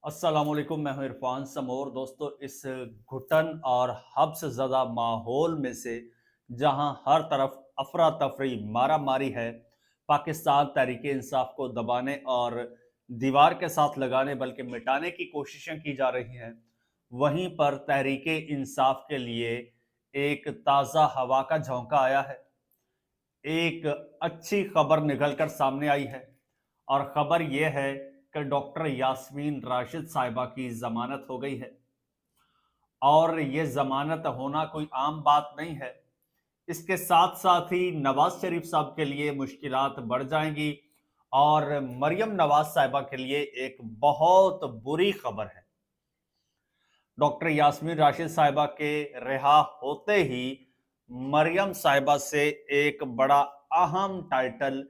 अस्सलाम वालेकुम, मैं हूं इरफान समोर। दोस्तों, इस घुटन और हब्स ज़दा माहौल में से जहां हर तरफ अफरा तफरी मारा मारी है, पाकिस्तान तहरीक इंसाफ को दबाने और दीवार के साथ लगाने बल्कि मिटाने की कोशिशें की जा रही हैं। वहीं पर तहरीक इंसाफ के लिए एक ताज़ा हवा का झोंका आया है। एक अच्छी खबर निकलकर सामने आई है और खबर यह है कि डॉक्टर यास्मीन राशिद साहिबा की जमानत हो गई है। और ये जमानत होना कोई आम बात नहीं है। इसके साथ साथ ही नवाज शरीफ साहब के लिए मुश्किलात बढ़ जाएंगी और मरियम नवाज साहिबा के लिए एक बहुत बुरी खबर है। डॉक्टर यास्मीन राशिद साहिबा के रिहा होते ही मरियम साहिबा से एक बड़ा अहम टाइटल,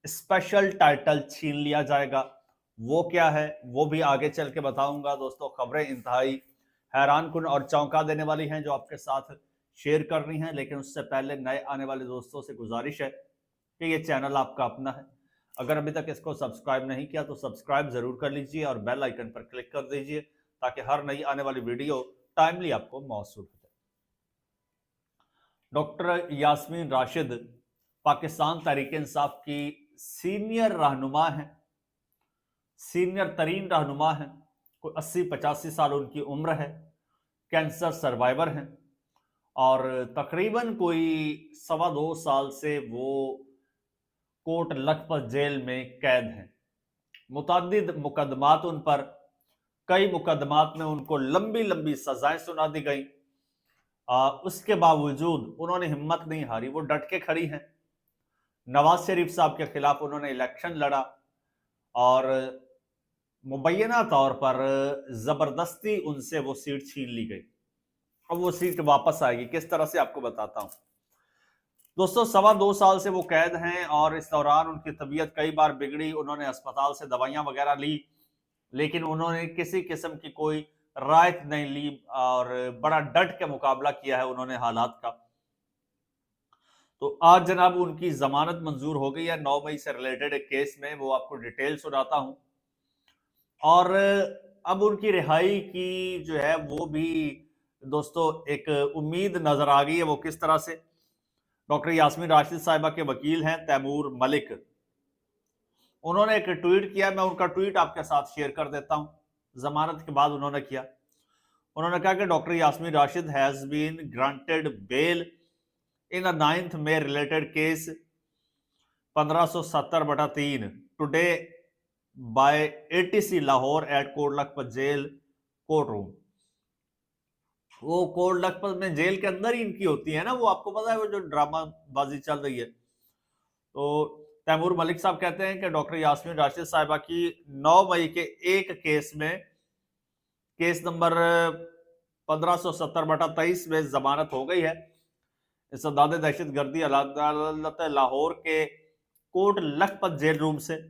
स्पेशल टाइटल छीन लिया जाएगा। वो क्या है वो भी आगे चल के बताऊंगा। दोस्तों, खबरें इंतहाई हैरान कुन और चौंका देने वाली हैं जो आपके साथ शेयर करनी है, लेकिन उससे पहले नए आने वाले दोस्तों से गुजारिश है कि ये चैनल आपका अपना है। अगर अभी तक इसको सब्सक्राइब नहीं किया तो सब्सक्राइब जरूर कर लीजिए और बेल आइकन पर क्लिक कर दीजिए ताकि हर नई आने वाली वीडियो टाइमली आपको मौसूल हो जाए। डॉक्टर यास्मीन राशिद पाकिस्तान तहरीक इंसाफ की सीनियर रहनुमा है, सीनियर तरीन रहनुमा है। कोई 80-85 साल उनकी उम्र है। कैंसर सर्वाइवर हैं और तकरीबन कोई 2.25 साल से वो कोट लखपत जेल में कैद हैं। मुतअद्दिद मुकदमात उन पर, कई मुकदमात में उनको लंबी लंबी सजाएं सुना दी गई। उसके बावजूद उन्होंने हिम्मत नहीं हारी, वो डट के खड़ी हैं। नवाज शरीफ साहब के खिलाफ उन्होंने इलेक्शन लड़ा और मुबैना तौर पर जबरदस्ती उनसे वो सीट छीन ली गई। अब वो सीट वापस आएगी किस तरह से आपको बताता हूं। दोस्तों, 2.25 साल से वो कैद हैं और इस दौरान उनकी तबीयत कई बार बिगड़ी। उन्होंने अस्पताल से दवाइयां वगैरह ली, लेकिन उन्होंने किसी किस्म की कोई राहत नहीं ली और बड़ा डट के मुकाबला किया है उन्होंने हालात का। तो आज जनाब उनकी जमानत मंजूर हो गई है 9 मई से रिलेटेड एक केस में। वो आपको डिटेल सुनाता हूं और अब उनकी रिहाई की जो है वो भी दोस्तों एक उम्मीद नजर आ गई है। वो किस तरह से, डॉक्टर यास्मीन राशिद साहिबा के वकील हैं तैमूर मलिक, उन्होंने एक ट्वीट किया। मैं उनका ट्वीट आपके साथ शेयर कर देता हूं। जमानत के बाद उन्होंने किया, उन्होंने कहा कि doctor Yasmin Rashid has been granted bail in a 9th में related case 1570/3 today by ATC Lahore at Kot Lakhpat jail court room. वो कोट लखपत में जेल के अंदर ही इनकी होती है ना, वो आपको पता है वो जो ड्रामा बाजी चल रही है। तो तैमूर मलिक साहब कहते हैं कि डॉक्टर यास्मीन राशिद साहिबा की 9 मई के एक केस में, केस नंबर 1570/23 में जमानत हो गई है। सदाद दहशत गर्दी अदालत लाहौर के कोट लखपत जेल रूम से।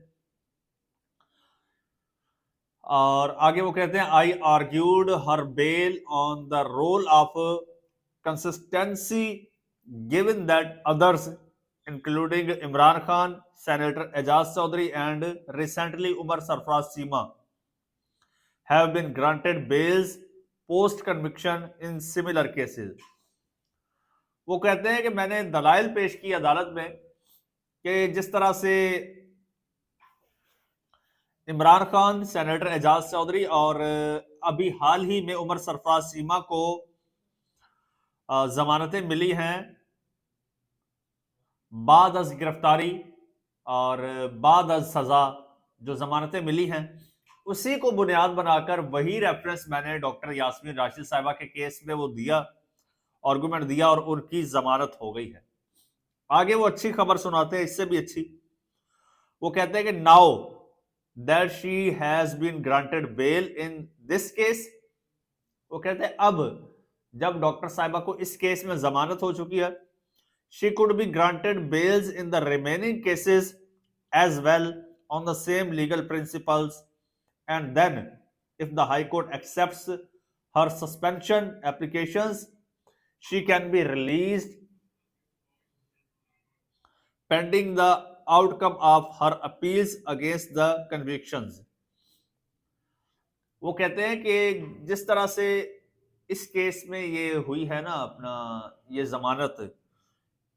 और आगे वो कहते हैं, I argued her bail on the roll of consistency given that others including Imran Khan, senator Ejaz Chaudhry and recently Umar Sarfaraz Cheema have been granted bails post conviction in similar cases. वो कहते हैं कि मैंने दलाइल पेश की अदालत में कि जिस तरह से इमरान खान, सेनेटर एजाज चौधरी और अभी हाल ही में उमर सरफराज सीमा को जमानतें मिली हैं बाद अज गिरफ्तारी और बाद अज सजा, जो जमानतें मिली हैं उसी को बुनियाद बनाकर वही रेफरेंस मैंने डॉक्टर यास्मीन राशिद साहिबा के केस में वो दिया, आर्गुमेंट दिया और उनकी जमानत हो गई है। आगे वो अच्छी खबर सुनाते हैं, इससे भी अच्छी। वो कहते हैं कि now that she has been granted bail in this case, वो कहते हैं अब जब डॉक्टर साहिबा को इस केस में जमानत हो चुकी है, she could be granted bails in the remaining cases as well on the same legal principles and then if the high court accepts her suspension applications she can be released pending the outcome of her appeals against the convictions। वो कहते हैं कि जिस तरह से इस case में ये हुई है ना अपना ये जमानत,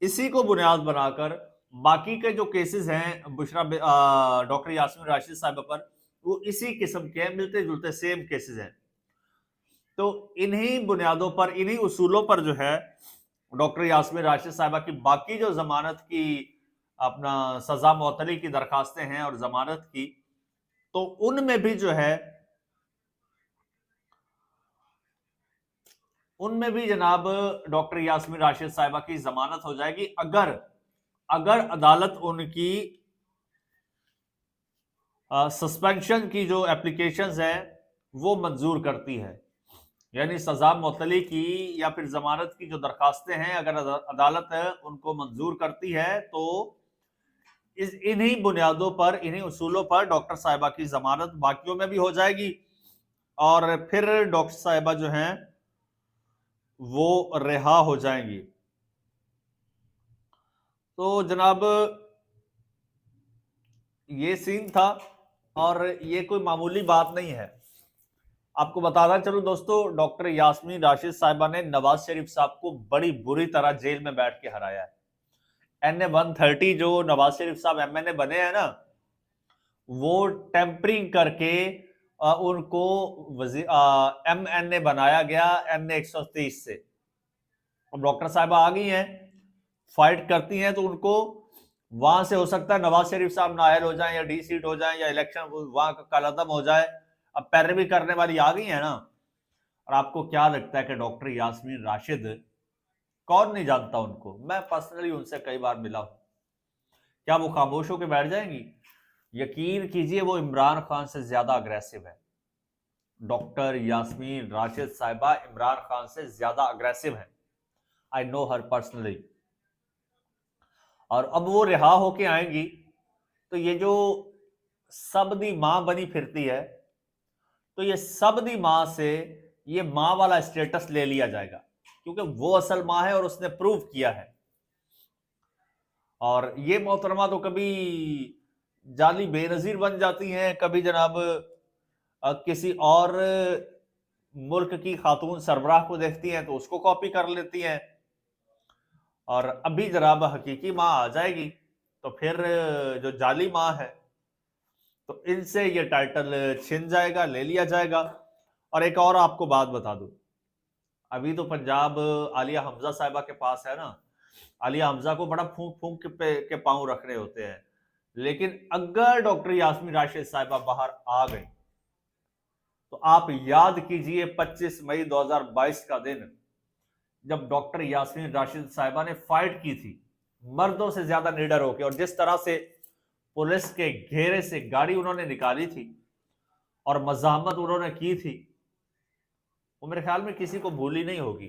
इसी को बुनियाद बनाकर बाकी के जो केसेस हैं डॉक्टर यास्मीन राशिद साहिबा पर, वो इसी किस्म के हैं, मिलते जुलते सेम केसेस हैं। तो इन्हीं बुनियादों पर, इन्हीं उसूलों पर जो है डॉक्टर यास्मीन राशिद साहिबा की बाकी जो जमानत की अपना सजा मुअत्तली की दरखास्तें हैं और जमानत की, तो उनमें भी जनाब डॉक्टर यास्मीन राशिद साहिबा की जमानत हो जाएगी अगर अगर अदालत उनकी सस्पेंशन की जो एप्लीकेशंस हैं वो मंजूर करती है। यानी सजा मुअत्तली की या फिर जमानत की जो दरखास्तें हैं अगर अदालत उनको मंजूर करती है तो इन्हीं बुनियादों पर, इन्हीं उसूलों पर डॉक्टर साहिबा की जमानत बाकियों में भी हो जाएगी और फिर डॉक्टर साहिबा जो हैं वो रिहा हो जाएंगी। तो जनाब ये सीन था और ये कोई मामूली बात नहीं है। आपको बताता चलो दोस्तों, डॉक्टर यास्मीन राशिद साहिबा ने नवाज शरीफ साहब को बड़ी बुरी तरह जेल में बैठ के हराया है। NA 130 जो नवाज शरीफ साहब MNA बने हैं ना, वो टेम्परिंग करके उनको MNA बनाया गया NA 130 से। अब डॉक्टर साहिबा आ गई हैं, फाइट करती हैं, तो उनको वहां से हो सकता है नवाज शरीफ साहब नायल हो जाएं या डी सीट हो जाएं या इलेक्शन वहां का कलअदम हो जाए। अब पैरवी करने वाली आ गई है ना। और आपको क्या लगता है कि डॉक्टर यास्मीन राशिद, कौन नहीं जानता उनको, मैं पर्सनली उनसे कई बार मिला हूं, क्या वो खामोश होकर बैठ जाएंगी? यकीन कीजिए वो इमरान खान से ज्यादा अग्रेसिव है। डॉक्टर यास्मीन राशिद साहिबा इमरान खान से ज्यादा अग्रेसिव है। I know her personally. और अब वो रिहा होके आएंगी तो ये जो सबदी मां बनी फिरती है, तो ये सबदी मां से ये मां वाला स्टेटस ले लिया जाएगा, क्योंकि वो असल मां है और उसने प्रूव किया है। और ये मोहतरमा तो कभी जाली बेनजीर बन जाती हैं, कभी जनाब किसी और मुल्क की खातून सरबराह को देखती हैं तो उसको कॉपी कर लेती हैं। और अभी जनाब हकीकी मां आ जाएगी तो फिर जो जाली मां है तो इनसे ये टाइटल छिन जाएगा, ले लिया जाएगा। और एक और आपको बात बता दूं, अभी तो पंजाब आलिया हमजा साहिबा के पास है ना। आलिया हमजा को बड़ा फूंक फूंक के पांव रखने होते हैं, लेकिन अगर डॉक्टर यास्मीन राशिद साहिबा बाहर आ गई तो आप याद कीजिए 25 मई 2022 का दिन, जब डॉक्टर यास्मीन राशिद साहिबा ने फाइट की थी मर्दों से ज्यादा निडर होकर, और जिस तरह से पुलिस के घेरे से गाड़ी उन्होंने निकाली थी और मज़ाहमत उन्होंने की थी, वो मेरे ख्याल में किसी को भूली नहीं होगी।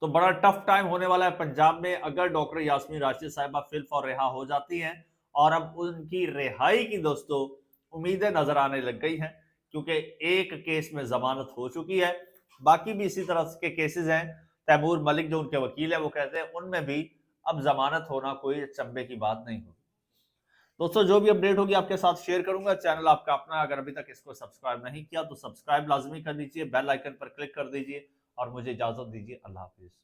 तो बड़ा टफ टाइम होने वाला है पंजाब में अगर डॉक्टर यास्मीन राशिद साहिबा फिल्म और रिहा हो जाती हैं। और अब उनकी रिहाई की दोस्तों उम्मीदें नजर आने लग गई हैं, क्योंकि एक केस में जमानत हो चुकी है, बाकी भी इसी तरह के केसेस हैं। तैमूर मलिक जो उनके वकील है वो कहते हैं उनमें भी अब जमानत होना कोई चंबे की बात नहीं होगी। दोस्तों जो भी अपडेट होगी आपके साथ शेयर करूंगा। चैनल आपका अपना, अगर अभी तक इसको सब्सक्राइब नहीं किया तो सब्सक्राइब लाजमी कर लीजिए, बेल आइकन पर क्लिक कर दीजिए और मुझे इजाजत दीजिए। अल्लाह हाफिज।